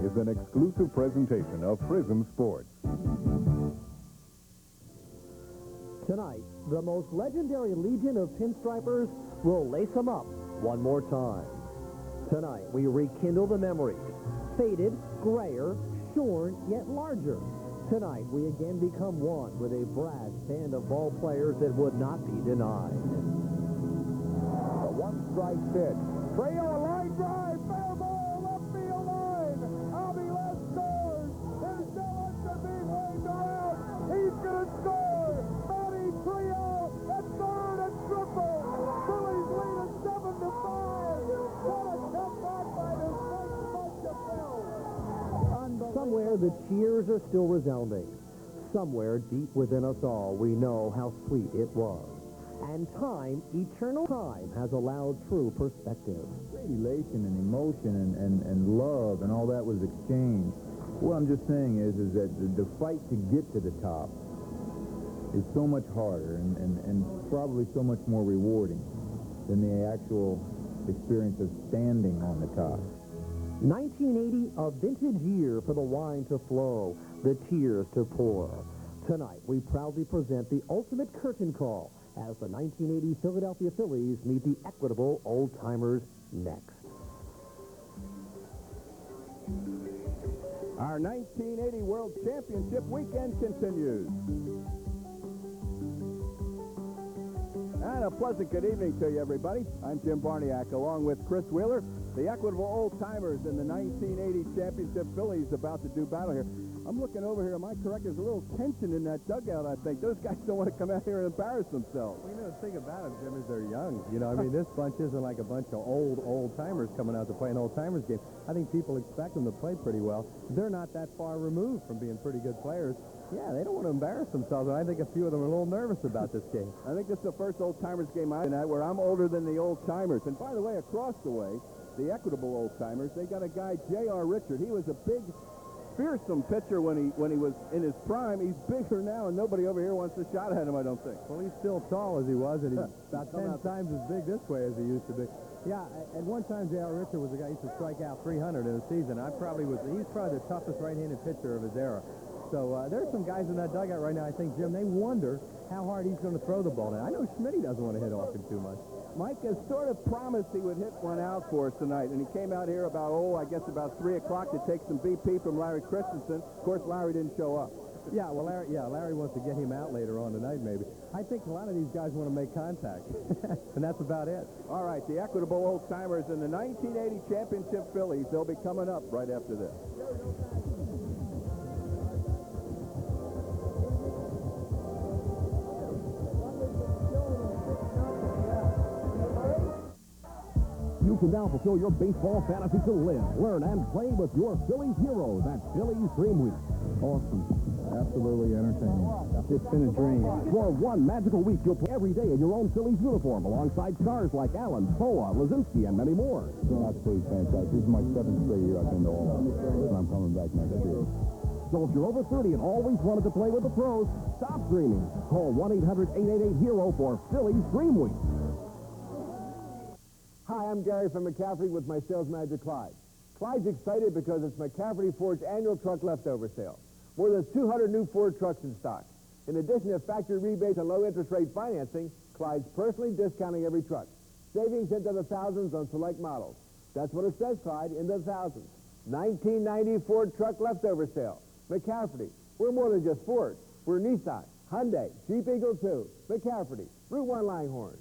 is an exclusive presentation of Prism Sports. Tonight, the most legendary legion of pinstripers will lace them up one more time. Tonight, we rekindle the memories. Faded, grayer, shorn, yet larger. Tonight, we again become one with a brass band of ball players that would not be denied. The one-strike pitch. Trio, a line drive, fair ball, left field line. Aviles scores. There's no answer being waved around. He's going to score. Matty Trio at third and triple. Phillies lead at 7-5. What a comeback by this next bunch of Phils. Somewhere the cheers are still resounding. Somewhere deep within us all, we know how sweet it was. And time, eternal time, has allowed true perspective. Elation and emotion and love and all that was exchanged. What I'm just saying is that the fight to get to the top is so much harder and probably so much more rewarding than the actual experience of standing on the top. 1980, a vintage year for the wine to flow, the tears to pour. Tonight, we proudly present the ultimate curtain call as the 1980 Philadelphia Phillies meet the equitable old-timers next. Our 1980 World Championship weekend continues. And a pleasant good evening to you, everybody. I'm Jim Barniak, along with Chris Wheeler. The equitable old-timers in the 1980 championship Phillies about to do battle here. I'm looking over here. Am I correct? There's a little tension in that dugout, I think. Those guys don't want to come out here and embarrass themselves. Well, the thing about it, Jim, is they're young. This bunch isn't like a bunch of old-timers coming out to play an old-timers game. I think people expect them to play pretty well. They're not that far removed from being pretty good players. Yeah, they don't want to embarrass themselves, and I think a few of them are a little nervous about this game. I think this is the first old-timers game I've been at where I'm older than the old-timers. And by the way, across the way, the equitable old-timers, they got a guy, J.R. Richard. He was a big, fearsome pitcher when he was in his prime. He's bigger now, and nobody over here wants a shot at him, I don't think. Well, he's still tall as he was, and he's about 10 times as big this way as he used to be. Yeah, at one time, J.R. Richard was a guy who used to strike out 300 in a season. He's probably the toughest right-handed pitcher of his era. So there's some guys in that dugout right now, I think, Jim, they wonder how hard he's going to throw the ball now. I know Schmitty doesn't want to hit off him too much. Mike has sort of promised he would hit one out for us tonight, and he came out here about 3 o'clock to take some BP from Larry Christensen. Of course, Larry didn't show up. Yeah, well, Larry wants to get him out later on tonight, maybe. I think a lot of these guys want to make contact, and that's about it. All right, the equitable old-timers in the 1980 championship Phillies, they'll be coming up right after this. You can now fulfill your baseball fantasy to live. Learn and play with your Phillies heroes at Phillies Dream Week. Awesome. Absolutely entertaining. It's been a dream. For one magical week, you'll play every day in your own Phillies uniform alongside stars like Allen, Poa, Lazinski, and many more. Absolutely fantastic. This is my 7th straight year I've been to all of them, and I'm coming back next year. So if you're over 30 and always wanted to play with the pros, stop dreaming. Call 1-800-888-HERO for Phillies Dream Week. Hi, I'm Gary from McCaffrey with my sales manager, Clyde. Clyde's excited because it's McCaffrey Ford's annual truck leftover sale. More than 200 new Ford trucks in stock. In addition to factory rebates and low interest rate financing, Clyde's personally discounting every truck. Savings into the thousands on select models. That's what it says, Clyde, in the thousands. 1990 Ford truck leftover sale. McCaffrey. We're more than just Ford. We're Nissan, Hyundai, Jeep Eagle 2, McCaffrey, Route 1 Langhorne.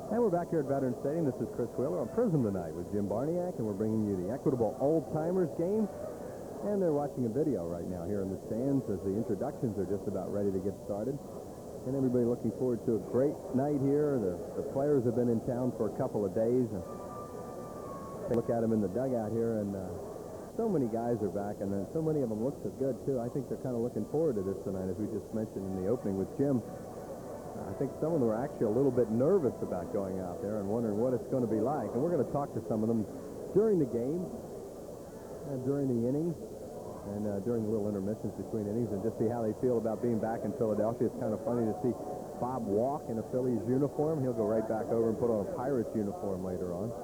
And we're back here at Veterans Stadium. This is Chris Wheeler on Prism tonight with Jim Barniak, and we're bringing you the equitable old-timers game. And they're watching a video right now here in the stands as the introductions are just about ready to get started. And everybody looking forward to a great night here. The players have been in town for a couple of days. And look at them in the dugout here, and so many guys are back, and so many of them look so good, too. I think they're kind of looking forward to this tonight, as we just mentioned in the opening with Jim. I think some of them are actually a little bit nervous about going out there and wondering what it's going to be like. And we're going to talk to some of them during the game, during the innings, and during the little intermissions between innings, and just see how they feel about being back in Philadelphia. It's kind of funny to see Bob walk in a Phillies uniform. He'll go right back over and put on a Pirates uniform later on.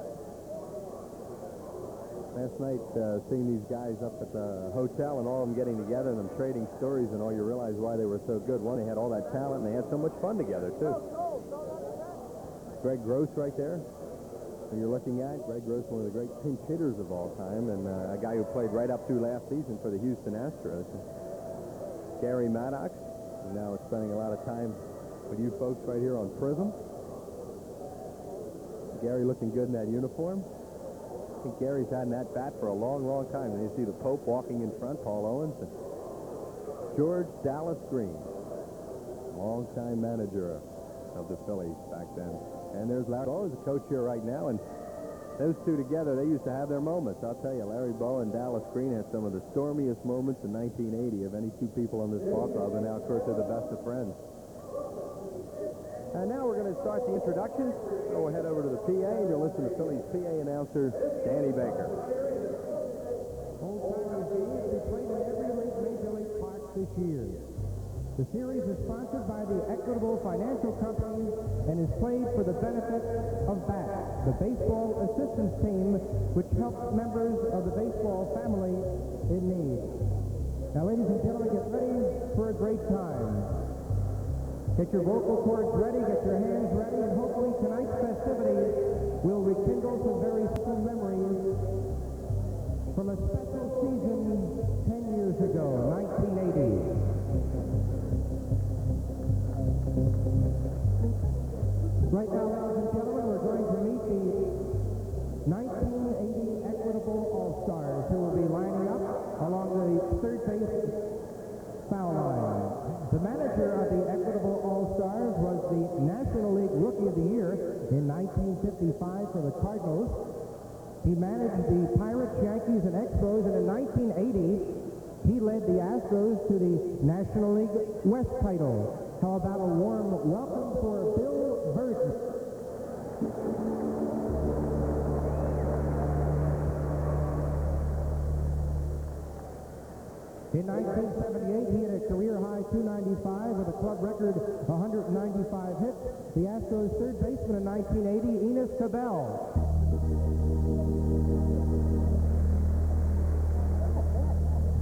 Last night, seeing these guys up at the hotel and all of them getting together and them trading stories and all, you realize why they were so good. One, they had all that talent and they had so much fun together, too. Greg Gross right there, who you're looking at. Greg Gross, one of the great pinch hitters of all time, and a guy who played right up through last season for the Houston Astros. Gary Maddox, who now is spending a lot of time with you folks right here on Prism. Gary looking good in that uniform. I think Gary's had that bat for a long, long time. And you see the Pope walking in front, Paul Owens, and George Dallas Green, longtime manager of the Phillies back then. And there's Larry Bow, who's the coach here right now, and those two together, they used to have their moments. I'll tell you, Larry Bow and Dallas Green had some of the stormiest moments in 1980 of any two people on this ball club, and now, of course, they're the best of friends. And now we're going to start the introductions. So we'll head over to the PA, and you'll listen to Phillies PA announcer Danny Baker. Old-timers games will be played in every Major League park this year. The series is sponsored by the Equitable Financial Company and is played for the benefit of BAT, the Baseball Assistance Team, which helps members of the baseball family in need. Now, ladies and gentlemen, get ready for a great time. Get your vocal cords ready, get your hands ready, and hopefully tonight's festivities will rekindle some very special memories from a special season 10 years ago, 1980. Right now, ladies and gentlemen, we're going to meet the 1980 Equitable All-Stars who will be lining up along the third base foul line. The manager of the Equitable All-Stars was the National League Rookie of the Year in 1955 for the Cardinals. He managed the Pirates, Yankees, and Expos, and in 1980, he led the Astros to the National League West title. How about a warm welcome for Bill Burton? In 1978, he had a career-high 295 with a club record 195 hits. The Astros' third baseman in 1980, Enos Cabell.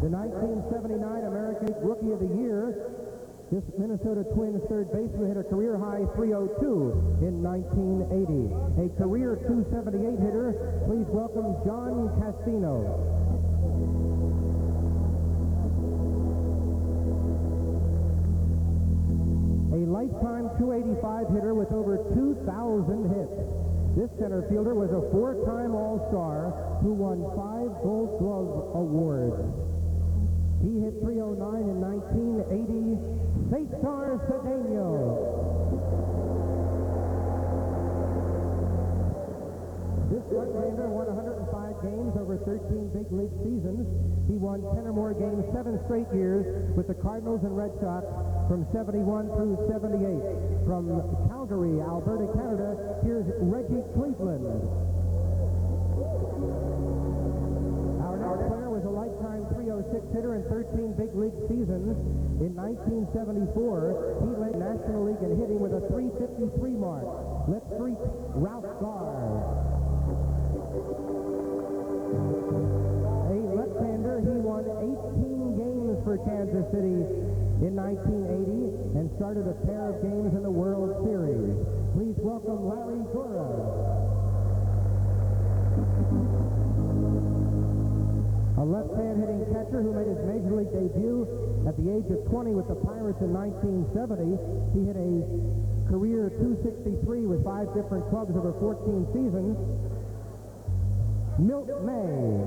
The 1979 American Rookie of the Year, this Minnesota Twins third baseman hit a career-high 302 in 1980. A career 278 hitter, please welcome John Castino. A lifetime 285 hitter with over 2,000 hits. This center fielder was a four-time All-Star who won 5 Gold Glove awards. He hit 309 in 1980. Cesar Cedeno. This right-hander won 105 games over 13 big league seasons. He won 10 or more games 7 straight years with the Cardinals and Red Sox from 71 through 78. From Calgary, Alberta, Canada, here's Reggie Cleveland. Our next player was a lifetime 306 hitter in 13 big league seasons. In 1974, he led National League in hitting with a 353 mark. Let's greet Ralph Garr. A left-hander, he won 18 games for Kansas City in 1980 and started a pair of games in the World Series. Please welcome Larry Gura. A left-hand hitting catcher who made his Major League debut at the age of 20 with the Pirates in 1970. He hit a career 263 with 5 different clubs over 14 seasons. Milt May.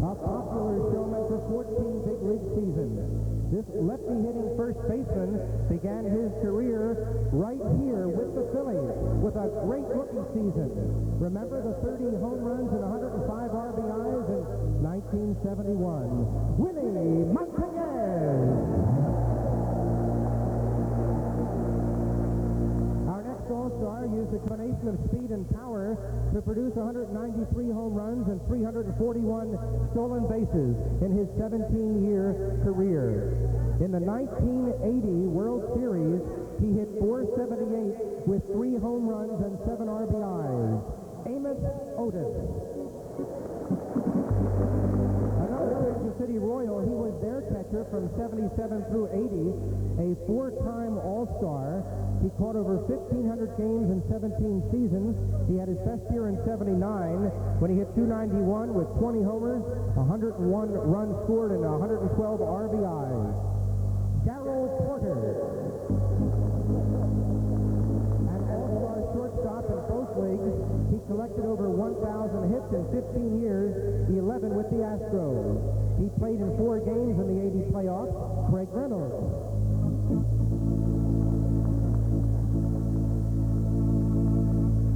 A popular showman for 14 big league seasons. This lefty-hitting first baseman began his career right here with the Phillies with a great rookie season. Remember the 30 home runs and 105 RBIs in 1971. Willie Montañez. All-Star used a combination of speed and power to produce 193 home runs and 341 stolen bases in his 17-year career. In the 1980 World Series, he hit .478 with 3 home runs and 7 RBIs. Amos Otis. Another Kansas City Royal, he was their catcher from 77 through 80, a 4-time All-Star. He caught over 1,500 games in 17 seasons. He had his best year in 79 when he hit .291 with 20 homers, 101 runs scored, and 112 RBIs. Darrell Porter. An All-Star shortstop in both leagues. He collected over 1,000 hits in 15 years, 11 with the Astros. He played in 4 games in the 80 playoffs. Craig Reynolds.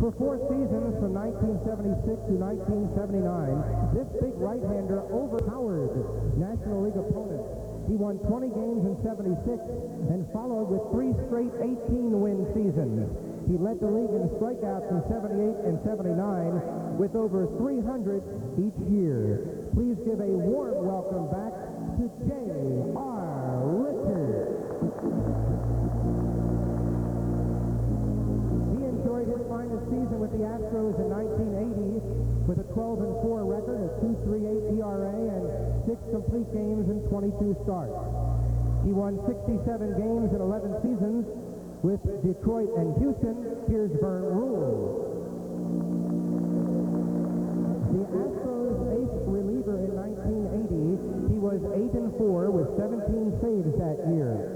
For 4 seasons, from 1976 to 1979, this big right-hander overpowered National League opponents. He won 20 games in 76 and followed with 3 straight 18-win seasons. He led the league in strikeouts in 78 and 79 with over 300 each year. Please give a warm welcome back to J.R. Richards. His finest season with the Astros in 1980 with a 12-4 record, a 2.38 ERA, and 6 complete games in 22 starts. He won 67 games in 11 seasons with Detroit and Houston. Here's Vern Rule. The Astros ace reliever in 1980, he was 8-4 with 17 saves that year.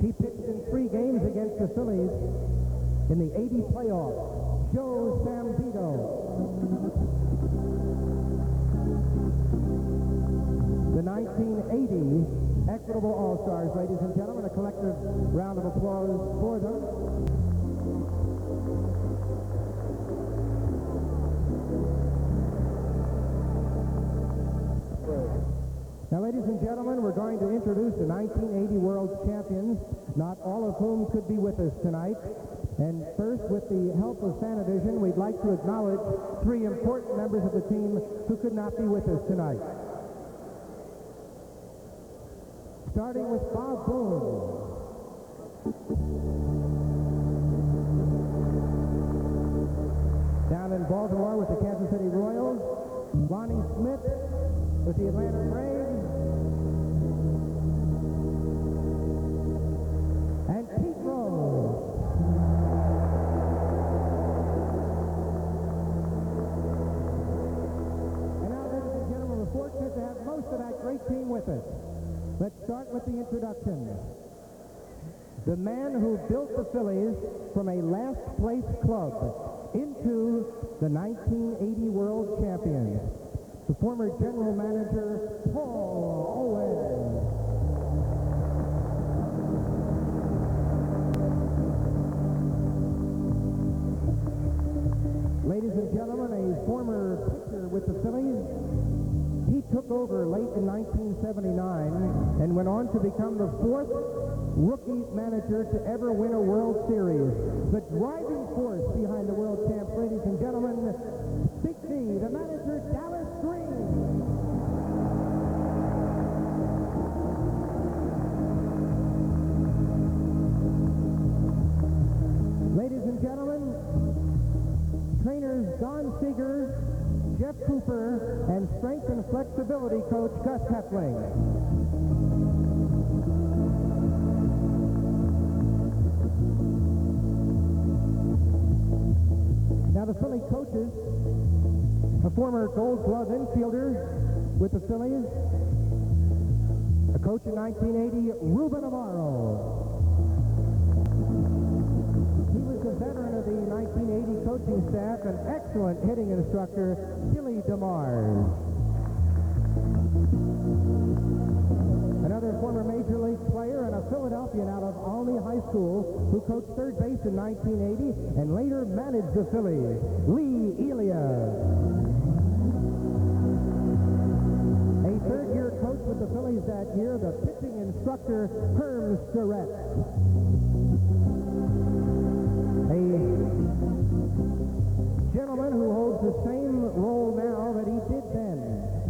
He pitched in 3 games against the Phillies in the 80 playoffs. Joe Sambito. The 1980 Equitable All-Stars, ladies and gentlemen. A collective round of applause for them. Now, ladies and gentlemen, we're going to introduce the 1980 World Champions, not all of whom could be with us tonight. And first, with the help of Fanavision, we'd like to acknowledge 3 important members of the team who could not be with us tonight. Starting with Bob Boone. Down in Baltimore with the Kansas City Royals. Lonnie Smith with the Atlanta Braves. And Pete Rose. Fortunate to have most of that great team with us. Let's start with the introduction. The man who built the Phillies from a last-place club into the 1980 World Champions, the former general manager, Paul Owens. Ladies and gentlemen, a former pitcher with the Phillies. He took over late in 1979 and went on to become the 4th rookie manager to ever win a World Series. The driving force behind the world champs, ladies and gentlemen, Big D, the manager, Dallas Green. Ladies and gentlemen, trainers Don Seeger, Jeff Cooper, and strength and flexibility coach Gus Heffling. Now the Philly coaches, a former Gold Glove infielder with the Phillies, a coach in 1980, Ruben Amaro. He was a veteran of the 1980 coaching staff, an excellent hitting instructor, Billy DeMars. Another former Major League player and a Philadelphian out of Olney High School who coached third base in 1980 and later managed the Phillies, Lee Elia. A third-year coach with the Phillies that year, the pitching instructor, Herm Starrett. A gentleman who holds the same role now that he did then,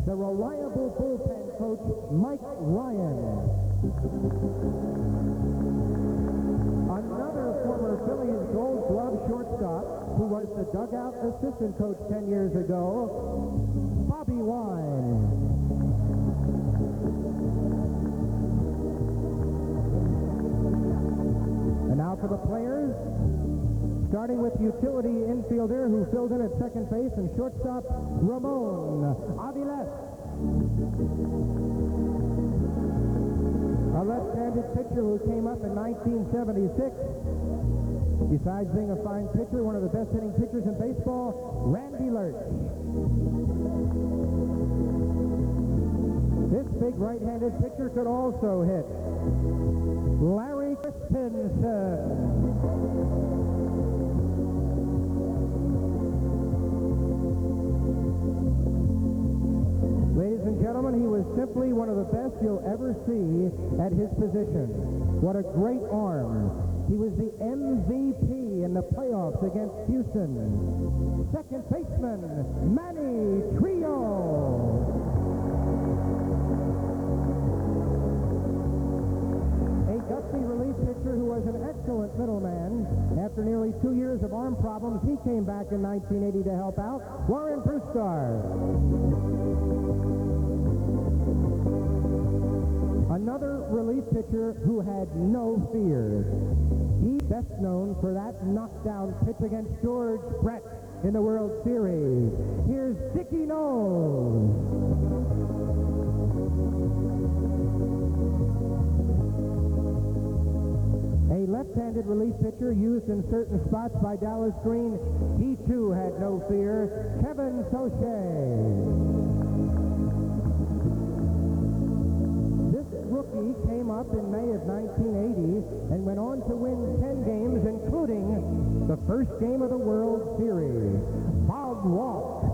the reliable bullpen coach, Mike Ryan. Another former Phillies Gold Glove shortstop who was the dugout assistant coach 10 years ago, Bobby Wine. And now for the players, starting with utility infielder who filled in at second base and shortstop, Ramon Aviles. A left-handed pitcher who came up in 1976. Besides being a fine pitcher, one of the best hitting pitchers in baseball, Randy Lurch. This big right-handed pitcher could also hit. Larry Christensen. Ladies and gentlemen, he was simply one of the best you'll ever see at his position. What a great arm. He was the MVP in the playoffs against Houston. Second baseman, Manny Trillo. A gusty relief pitcher who was an excellent middleman. After nearly 2 years of arm problems, he came back in 1980 to help out. Warren Bruscar. Another relief pitcher who had no fear. He's best known for that knockdown pitch against George Brett in the World Series. Here's Dickie Knowles. A left-handed relief pitcher used in certain spots by Dallas Green. He too had no fear. Kevin Soche. Rookie came up in May of 1980 and went on to win 10 games, including the first game of the World Series. Bob Walt.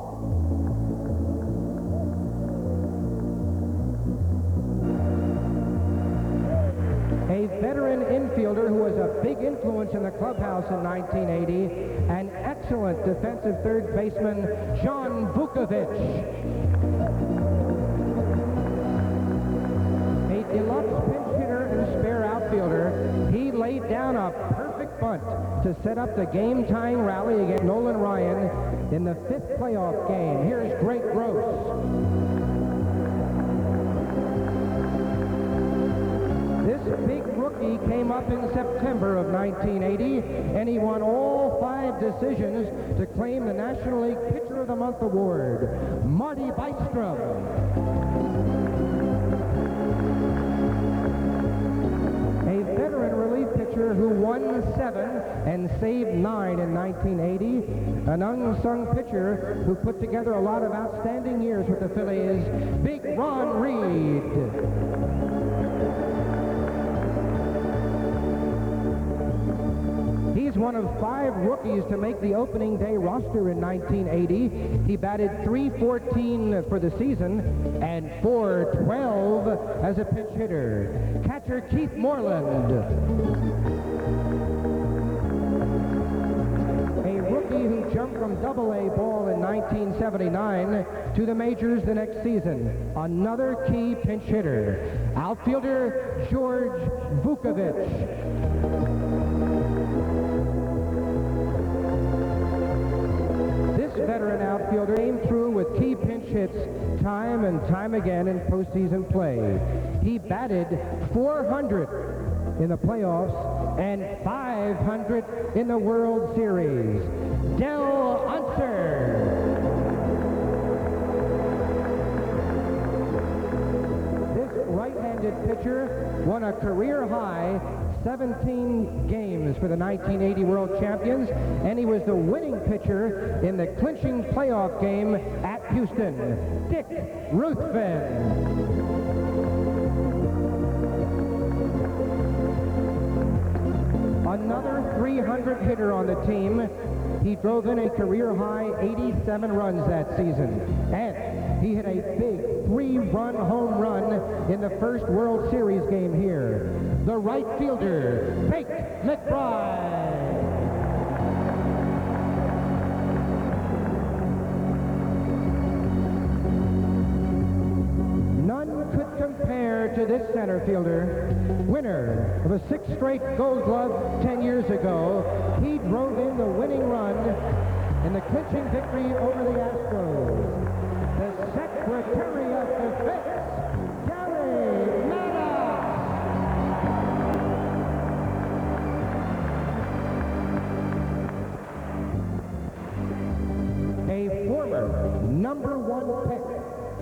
A veteran infielder who was a big influence in the clubhouse in 1980, an excellent defensive third baseman, John Vukovich. Deluxe pinch hitter and spare outfielder. He laid down a perfect bunt to set up the game-tying rally against Nolan Ryan in the 5th playoff game. Here's Greg Gross. This big rookie came up in September of 1980, and he won all 5 decisions to claim the National League Pitcher of the Month award. Marty Bystrom. A veteran relief pitcher who won 7 and saved 9 in 1980. An unsung pitcher who put together a lot of outstanding years with the Phillies, Big Ron Reed. He's one of 5 rookies to make the opening day roster in 1980. He batted .314 for the season and .412 as a pinch hitter. Catcher Keith Moreland. A rookie who jumped from AA ball in 1979 to the majors the next season. Another key pinch hitter. Outfielder George Vukovich. Veteran outfielder came through with key pinch hits time and time again in postseason play. He batted .400 in the playoffs and .500 in the World Series. Del Unser. This right-handed pitcher won a career high 17 games for the 1980 World Champions, and he was the winning pitcher in the clinching playoff game at Houston. Dick Ruthven. Another .300 hitter on the team. He drove in a career-high 87 runs that season, and he hit a big 3-run home run in the first World Series game here. The right fielder, Fake McBride. None could compare compare to this center fielder, winner of a 6th straight Gold Glove 10 years ago. He drove in the winning run in the clinching victory over the Astros. The Secretary of Defense, Gary Maddox. A former #1 pick,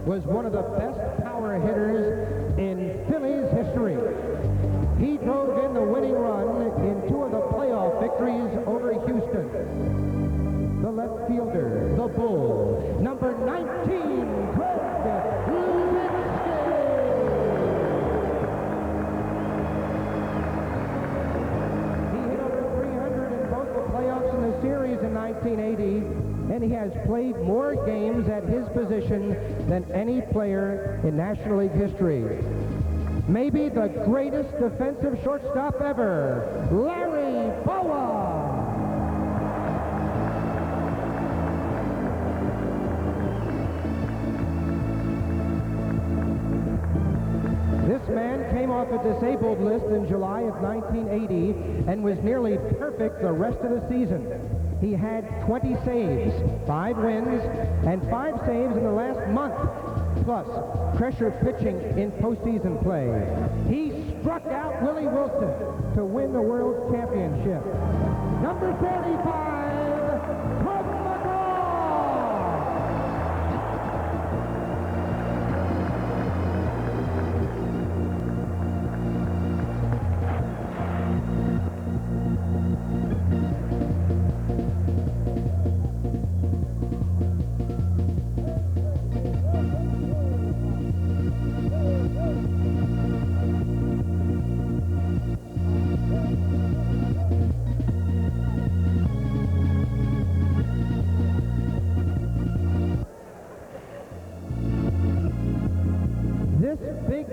was one of the best power hitters in Phillies history. He drove in the winning run in 2 of the playoff victories over Houston. The left fielder, the Bull, number 19, Greg Luzinski. He hit over 300 in both the playoffs and the series in 1980. And he has played more games at his position than any player in National League history. Maybe the greatest defensive shortstop ever, Larry Bowa. This man came off a disabled list in July of 1980 and was nearly perfect the rest of the season. He had 20 saves, 5 wins, and 5 saves in the last month, plus pressure pitching in postseason play. He struck out Willie Wilson to win the World Championship. Number 35, Tug McGraw.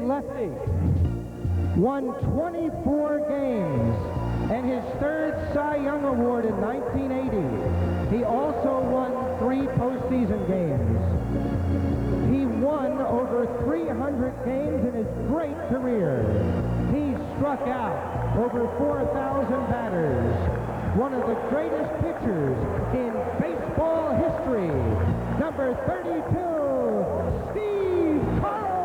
Lefty won 24 games and his 3rd Cy Young Award in 1980. He also won 3 postseason games. He won over 300 games in his great career. He struck out over 4,000 batters. One of the greatest pitchers in baseball history. Number 32, Steve Carlton.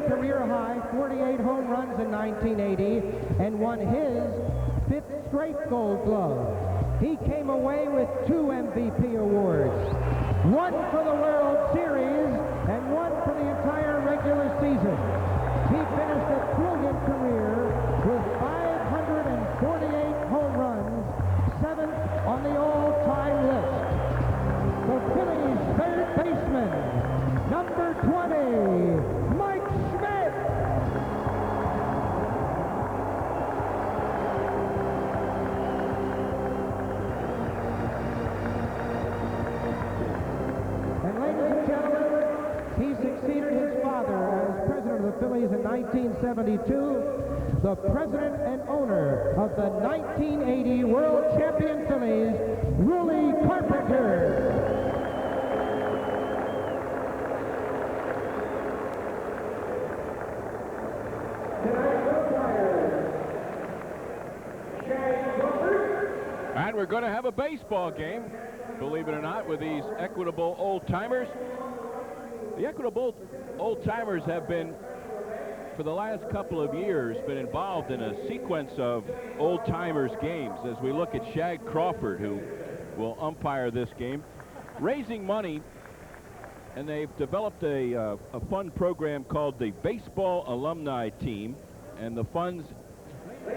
Career-high 48 home runs in 1980 and won his 5th straight Gold Glove. He came away with 2 MVP awards, 1 for the World Series and 1 for the entire regular season. He finished a brilliant career with 548 home runs, 7th on the all-time list. The Phillies' 3rd baseman, number 20, Mike Schmidt. And ladies and gentlemen, he succeeded his father as president of the Phillies in 1972, the president and owner of the 1980 World Champion Phillies, Willie Carpenter. And we're going to have a baseball game, believe it or not, with these equitable old-timers. The equitable old-timers have been, for the last couple of years, been involved in a sequence of old-timers games as we look at Shag Crawford, who will umpire this game, raising money, and they've developed a fun program called the Baseball Alumni Team, and the funds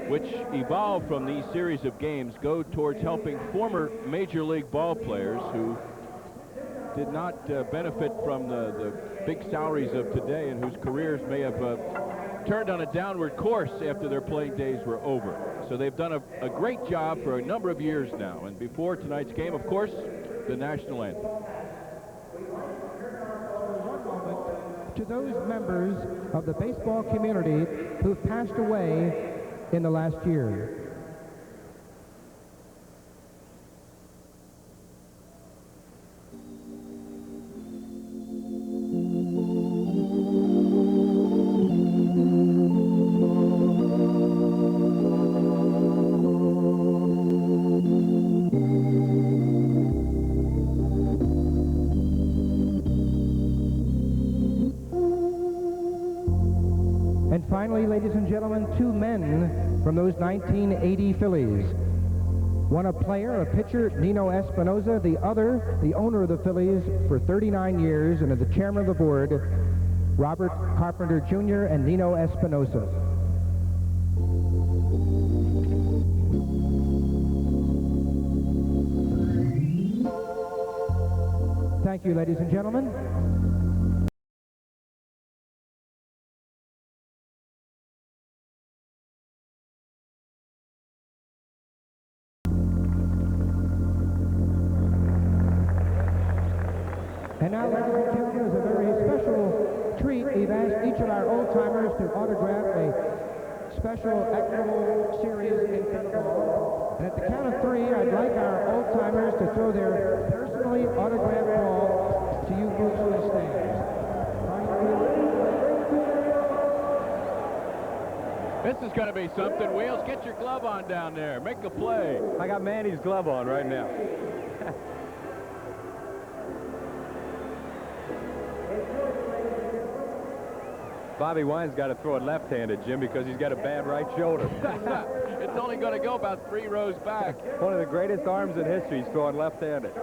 which evolved from these series of games go towards helping former Major League ball players who did not benefit from the big salaries of today and whose careers may have turned on a downward course after their playing days were over. So they've done a great job for a number of years now. And before tonight's game, of course, the national anthem. to those members of the baseball community who've passed away in the last year. And finally, ladies and gentlemen, two men from those 1980 Phillies. One a player, a pitcher, Nino Espinosa. The other, the owner of the Phillies for 39 years and the chairman of the board, Robert Carpenter Jr. and Nino Espinosa. Thank you, ladies and gentlemen. And now, ladies and gentlemen, as a very special treat, we've asked each of our old-timers to autograph a special Equitable Series infinite ball. And at the count of three, I'd like our old-timers to throw their personally autographed ball to you folks in the stands. This is going to be something. Wheels, get your glove on down there. Make a play. I got Manny's glove on right now. Bobby Wine's got to throw it left-handed, Jim, because he's got a bad right shoulder. It's only going to go about 3 rows back. One of the greatest arms in history is throwing left-handed.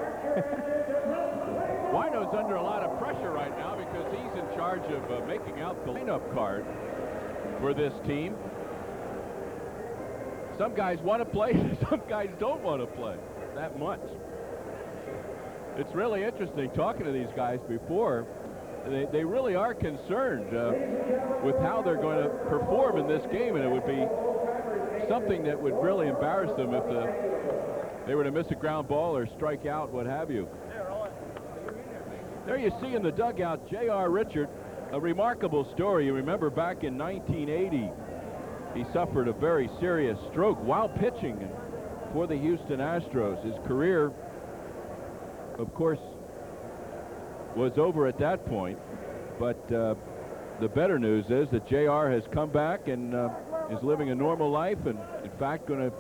Wino's under a lot of pressure right now because he's in charge of making out the lineup card for this team. Some guys want to play, some guys don't want to play that much. It's really interesting talking to these guys before. They really are concerned with how they're going to perform in this game, and it would be something that would really embarrass them if they were to miss a ground ball or strike out, what have you. There you see in the dugout J.R. Richard, a remarkable story. You remember back in 1980, he suffered a very serious stroke while pitching for the Houston Astros. His career, of course, was over at that point, but the better news is that JR has come back and is living a normal life, and in fact going to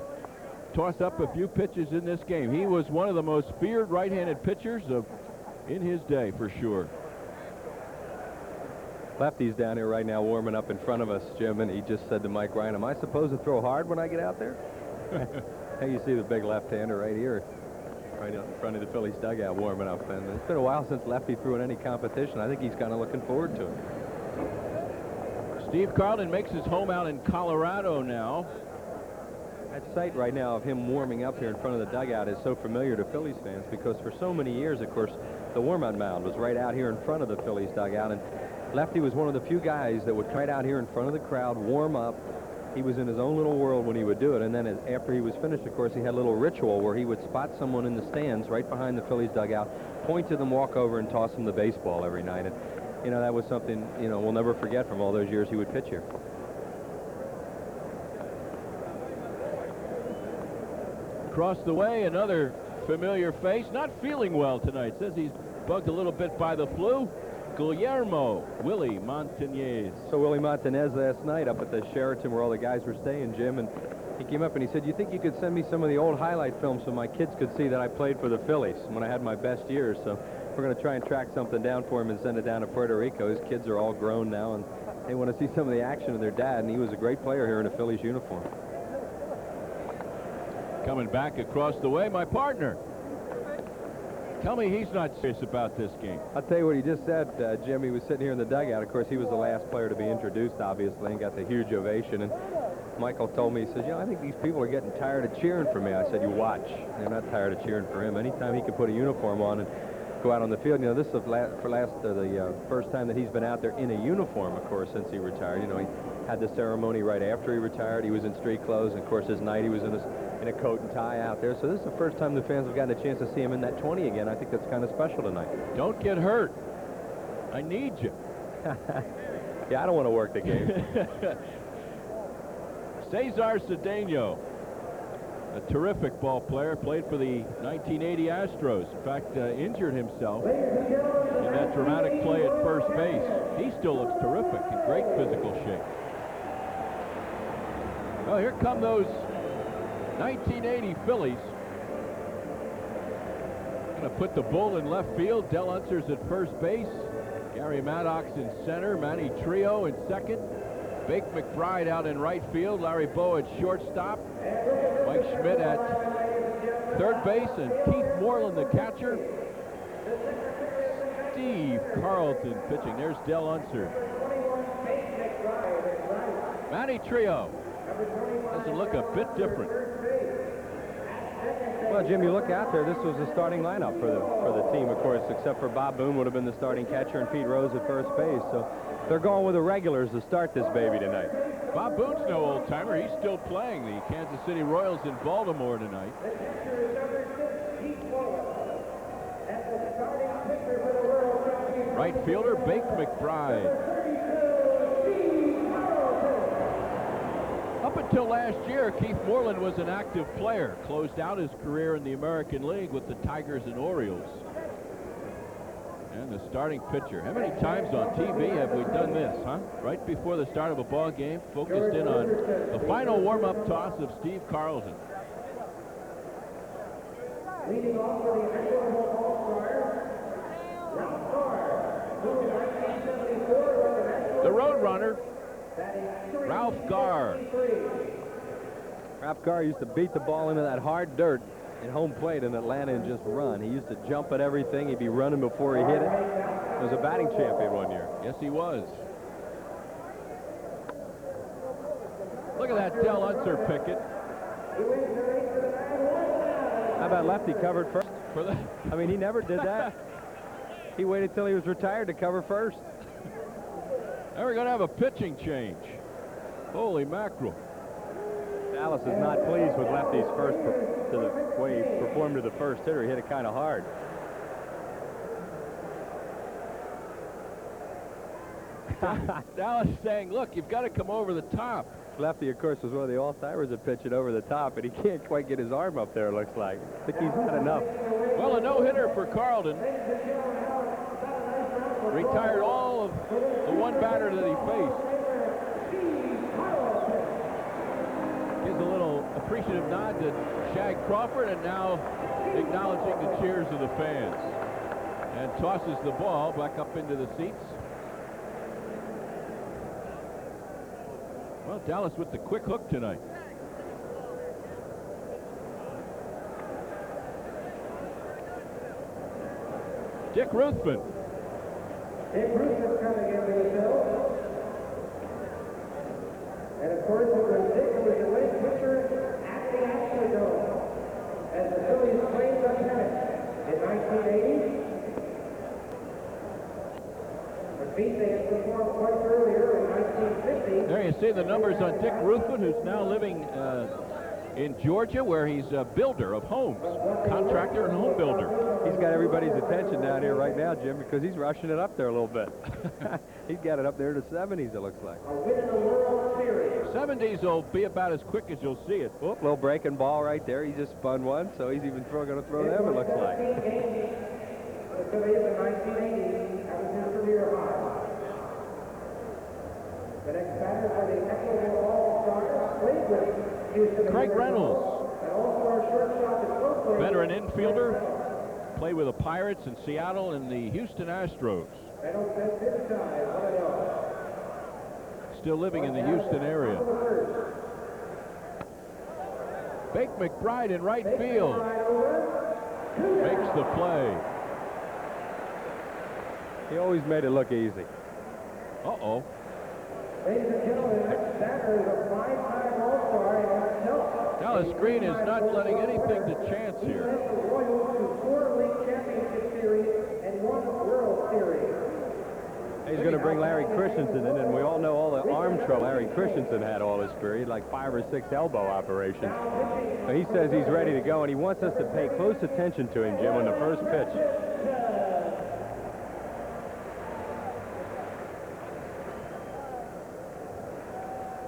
toss up a few pitches in this game. He was one of the most feared right-handed pitchers in his day, for sure. Lefty's down here right now warming up in front of us, Jim, and he just said to Mike Ryan, am I supposed to throw hard when I get out there? Hey, you see the big left-hander right here, right in front of the Phillies dugout warming up. And it's been a while since Lefty threw in any competition. I think he's kind of looking forward to it. Steve Carlton makes his home out in Colorado now. That sight right now of him warming up here in front of the dugout is so familiar to Phillies fans because for so many years, of course, the warm-out mound was right out here in front of the Phillies dugout, and Lefty was one of the few guys that would come right out here in front of the crowd, warm up. He was in his own little world when he would do it, and then after he was finished, of course, he had a little ritual where he would spot someone in the stands right behind the Phillies dugout, point to them, walk over, and toss them the baseball every night. And, you know, that was something, you know, we'll never forget from all those years he would pitch here. Across the way, another familiar face, not feeling well tonight. Says he's bugged a little bit by the flu. Guillermo Willie Montañez. So Willie Montañez last night up at the Sheraton where all the guys were staying, Jim, and he came up and he said, you think you could send me some of the old highlight films so my kids could see that I played for the Phillies when I had my best years? So we're going to try and track something down for him and send it down to Puerto Rico. His kids are all grown now, and they want to see some of the action of their dad, and he was a great player here in a Phillies uniform. Coming back across the way, my partner. Tell me he's not serious about this game. I'll tell you what he just said, Jim. He was sitting here in the dugout. Of course, he was the last player to be introduced, obviously, and got the huge ovation. And Michael told me, he says, you know, I think these people are getting tired of cheering for me. I said, you watch. They're not tired of cheering for him. Anytime he could put a uniform on and go out on the field, you know, this is the first time that he's been out there in a uniform, of course, since he retired. You know, he had the ceremony right after he retired. He was in street clothes, and of course, his night he was in a coat and tie out there. So this is the first time the fans have gotten a chance to see him in that 20 again. I think that's kind of special tonight. Don't get hurt. I need you. Yeah, I don't want to work the game. Cesar Cedeno, a terrific ball player, played for the 1980 Astros. In fact, injured himself in that dramatic play at first base. He still looks terrific, in great physical shape. Well, here come those 1980 Phillies. Going to put the bull in left field. Del Unser's at first base. Gary Maddox in center. Manny Trio in second. Bake McBride out in right field. Larry Bowe at shortstop. Mike Schmidt at third base. And Keith Moreland, the catcher. Steve Carlton pitching. There's Del Unser. Manny Trio. Doesn't look a bit different. Well, Jim, you look out there, this was the starting lineup for the team, of course, except for Bob Boone would have been the starting catcher and Pete Rose at first base. So they're going with the regulars to start this baby tonight. Bob Boone's no old-timer. He's still playing the Kansas City Royals in Baltimore tonight. Right fielder, Bake McBride. Up until last year, Keith Moreland was an active player. Closed out his career in the American League with the Tigers and Orioles. And the starting pitcher. How many times on TV have we done this, huh? Right before the start of a ball game, focused in on the final warm-up toss of Steve Carlton. Leading off for the Equitable All-Star, the Roadrunner, Ralph Garr. Ralph Garr used to beat the ball into that hard dirt at home plate in Atlanta and just run. He used to jump at everything. He'd be running before he hit it. He was a batting champion one year. Yes, he was. Look at that Del Unser picket. How about lefty covered first? For the I mean, he never did that. He waited till he was retired to cover first. Now we're going to have a pitching change. Holy mackerel. Dallas is not pleased with lefty's first to the way he performed to the first hitter. He hit it kind of hard. Dallas saying, look, you've got to come over the top. Lefty, of course, was one of the all-timers that pitched it over the top, and he can't quite get his arm up there, it looks like. I think he's had enough. Well, a no-hitter for Carlton. Retired all of the one batter that he faced. Gives a little appreciative nod to Shag Crawford, and now acknowledging the cheers of the fans. And tosses the ball back up into the seats. Well, Dallas with the quick hook tonight. Dick Ruthven. Dick Ruthven coming into the field. And of course, it was Dick who was the late pitcher at the Astrodome as the Phillies played the pennant in 1980. But Pete, they had performed twice earlier in 1950. There you see the numbers on Dick Ruthven, who's now living in Georgia, where he's a builder of homes, contractor and home builder. He's got everybody's attention down here right now, Jim, because he's rushing it up there a little bit. He's got it up there to 70s, it looks like. 70s will be about as quick as you'll see it. Whoop, little breaking ball right there. He just spun one, so he's even going to throw them, it looks like. The Phillies in 1980, that was his career high. The next batter for the Equitable All-Star played with Houston. Craig Reynolds, And also our shortstop is closely. veteran infielder, played with the Pirates in Seattle and the Houston Astros. Reynolds sets his side, 1-0. Still living in the Houston area. Bake McBride in right field. Makes the play. He always made it look easy. Uh-oh. Ladies and gentlemen, next batter is a five-time All-Star and himself. Dallas Green is not letting anything to chance He here. led the Royals to 4 league championship series and 1 World Series. He's going to bring Larry Christensen in, and we all know all the arm trouble Larry Christensen had all his career. He had like 5 or 6 elbow operations. So he says he's ready to go, and he wants us to pay close attention to him, Jim, on the first pitch.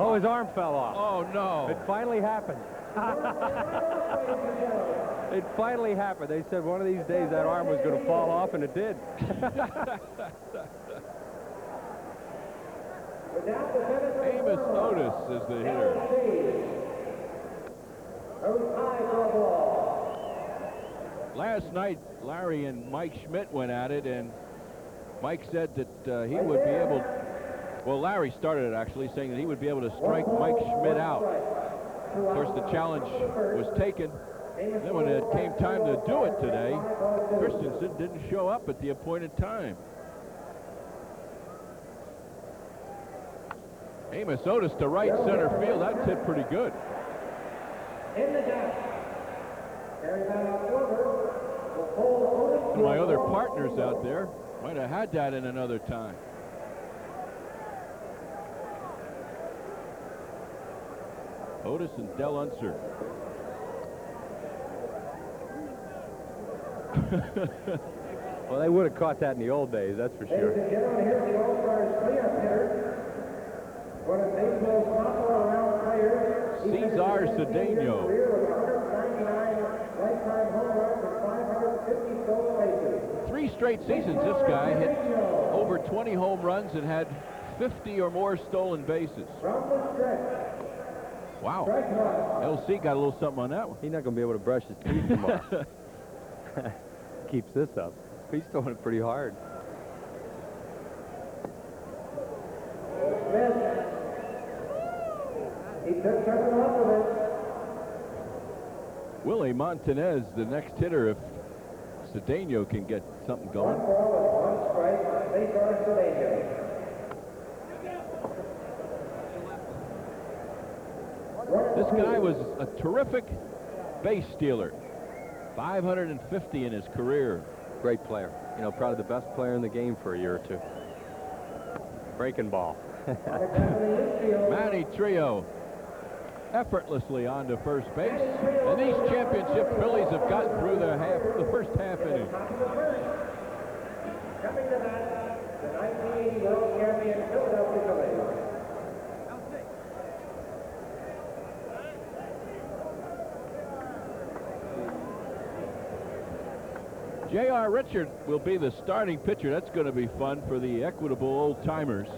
Oh, his arm fell off. Oh, no. It finally happened. It finally happened. They said one of these days that arm was going to fall off, and it did. Amos Otis is the hitter. Last night, Larry and Mike Schmidt went at it, and Mike said that he would be able, well, Larry started it actually, saying that he would be able to strike Mike Schmidt out. Of course, the challenge was taken. Then when it came time to do it today, Christensen didn't show up at the appointed time. Amos Otis to right center field. That's hit pretty good. And my other partners out there might have had that in another time. Otis and Del Unser. Well, they would have caught that in the old days, that's for sure. Ladies and gentlemen, here's the All-Stars cleanup hitter. One of baseball's popular around players. Cesar Cedeno. Career with 199 lifetime home runs and 550 stolen bases. 3 straight seasons this guy hit over 20 home runs and had 50 or more stolen bases. From the stretch. Wow. LC got a little something on that one. He's not going to be able to brush his teeth tomorrow. Keeps this up. He's throwing it pretty hard. Smith. He took something off of it. Willie Montanez, the next hitter, if Cedeno can get something going. 1 ball with 1 strike. Cesar Cedeno. This guy was a terrific base stealer. 550 in his career. Great player. You know, probably the best player in the game for a year or two. Breaking ball. Manny Trio effortlessly onto first base. And these championship Phillies have gotten through the first half inning. Coming to that, the 1980 World Champion Philadelphia Phillies. J.R. Richard will be the starting pitcher. That's going to be fun for the Equitable Old Timers.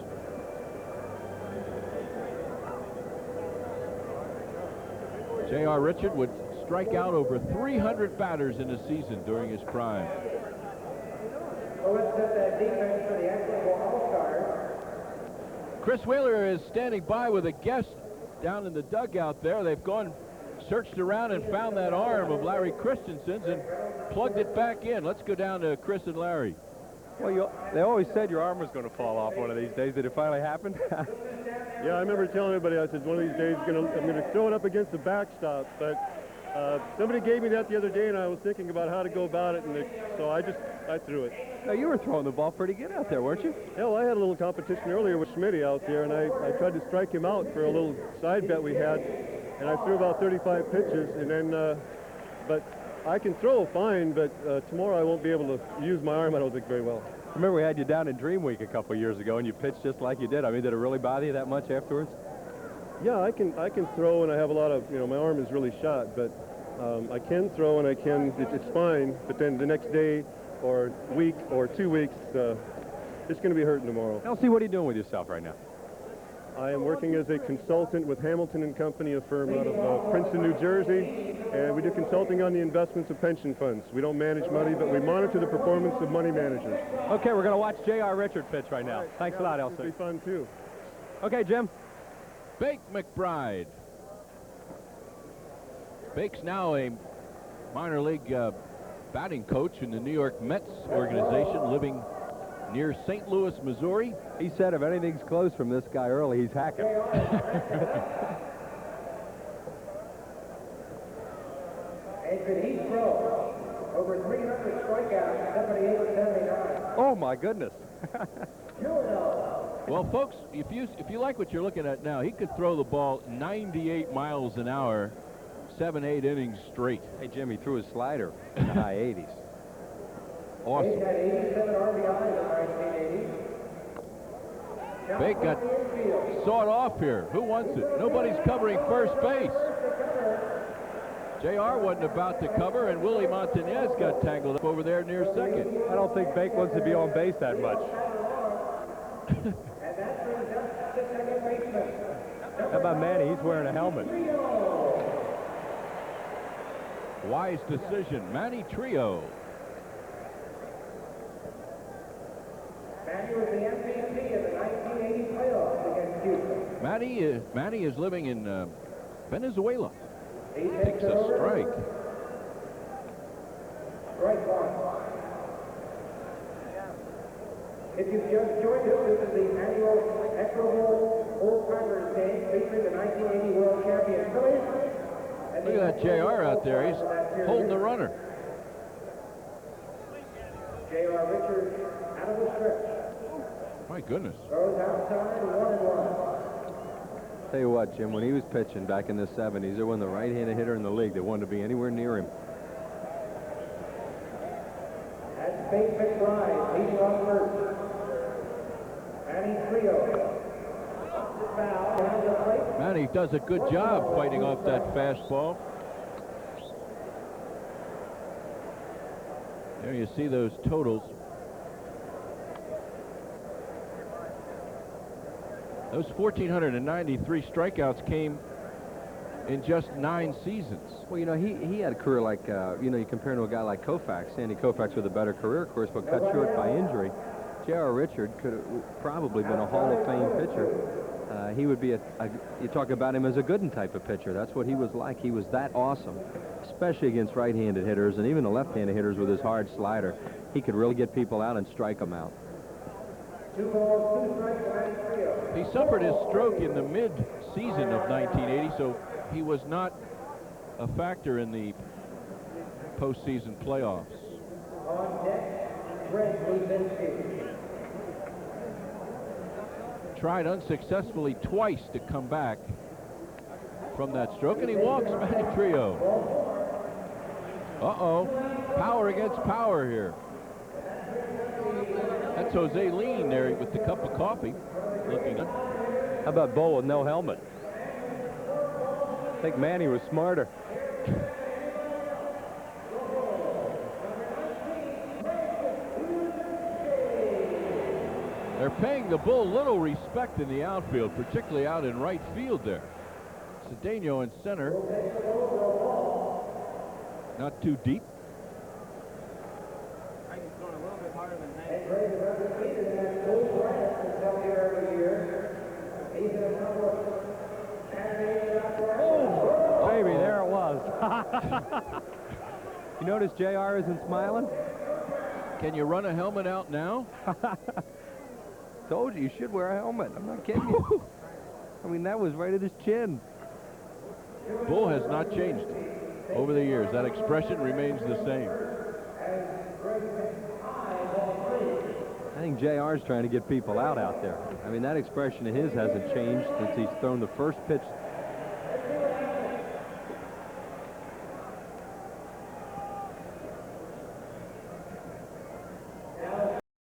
J.R. Richard would strike out over 300 batters in a season during his prime. So let's set that defense for the Equitable All-Stars. Chris Wheeler is standing by with a guest down in the dugout there. They've searched around and found that arm of Larry Christensen's and plugged it back in. Let's go down to Chris and Larry. Well, they always said your arm was going to fall off one of these days. Did it finally happen? Yeah, I remember telling everybody, I said, one of these days I'm going to throw it up against the backstop. But somebody gave me that the other day, and I was thinking about how to go about it, and so I threw it. Now, you were throwing the ball pretty good out there, weren't you? Hell, I had a little competition earlier with Schmitty out there, and I tried to strike him out for a little side bet we had, and I threw about 35 pitches, and then, but I can throw fine, but tomorrow I won't be able to use my arm, I don't think, very well. I remember we had you down in Dream Week a couple years ago, and you pitched just like you did. I mean, did it really bother you that much afterwards? Yeah, I can throw, and I have a lot of, my arm is really shot, but I can throw, and it's fine, but then the next day or week or 2 weeks, it's going to be hurting tomorrow. LC, what are you doing with yourself right now? I am working as a consultant with Hamilton and Company, a firm out of Princeton, New Jersey, and we do consulting on the investments of pension funds. We don't manage money, but we monitor the performance of money managers. Okay, we're going to watch J.R. Richard pitch right now. Thanks a lot, LC. It'll be fun, too. Okay, Jim. Bake McBride. Bake's now a minor league batting coach in the New York Mets organization, living near St. Louis, Missouri. He said if anything's close from this guy early, he's hacking. And could he throw over 300 strikeouts, 78 or 79? Oh, my goodness. Well, folks, if you like what you're looking at now, he could throw the ball 98 miles an hour, 7-8 innings straight. Hey, Jim, he threw his slider in the high 80s. Awesome. He had 87 RBIs in 1980. Bake got sawed off here. Who wants it? Nobody's covering first base. JR wasn't about to cover, and Willie Montanez got tangled up over there near second. I don't think Bake wants to be on base that much. How about Manny? He's wearing a helmet. Wise decision. Manny Trio. Manny was the MVP of the 1980 playoffs against Houston. Manny is living in Venezuela. Takes a strike. Strike one. If you've just joined us, this is the annual Equitable Old Timers Game featuring the 1980 World Champion Phillies. Look at that JR out there. He's holding the runner. J.R. Richards out of the stretch. My goodness. Throws outside, 1-1. Tell you what, Jim, when he was pitching back in the 70s, there wasn't the right-handed hitter in the league that wanted to be anywhere near him. That's Bate McBride leading off first. Manny Trio. Foul behind the plate. Manny does a good job fighting off that fastball. There you see those totals. Those 1,493 strikeouts came in just 9 seasons. Well, you know, he had a career like, you know, you compare him to a guy like Koufax. Sandy Koufax with a better career, of course, but cut short by injury. J.R. Richard could have probably been a Hall of Fame pitcher. He would be you talk about him as a Gooden type of pitcher. That's what he was like. He was that awesome, especially against right-handed hitters and even the left-handed hitters with his hard slider. He could really get people out and strike them out. 2 balls, 2 strikes, Manny Trio. He suffered his stroke in the mid-season of 1980, so he was not a factor in the postseason playoffs. On deck, Greg Luzinski. Tried unsuccessfully twice to come back from that stroke, and he walks Manny Trio. Uh-oh. Power against power here. That's Jose Lean there with the cup of coffee looking up. How about Bull with no helmet? I think Manny was smarter. They're paying the Bull little respect in the outfield, particularly out in right field there. Cedeno in center. Not too deep. Oh, baby, there it was. You notice JR isn't smiling? Can you run a helmet out now? Told you should wear a helmet. I'm not kidding you. I mean, that was right at his chin. Bull has not changed over the years. That expression remains the same. I think JR's trying to get people out there. I mean, that expression of his hasn't changed since he's thrown the first pitch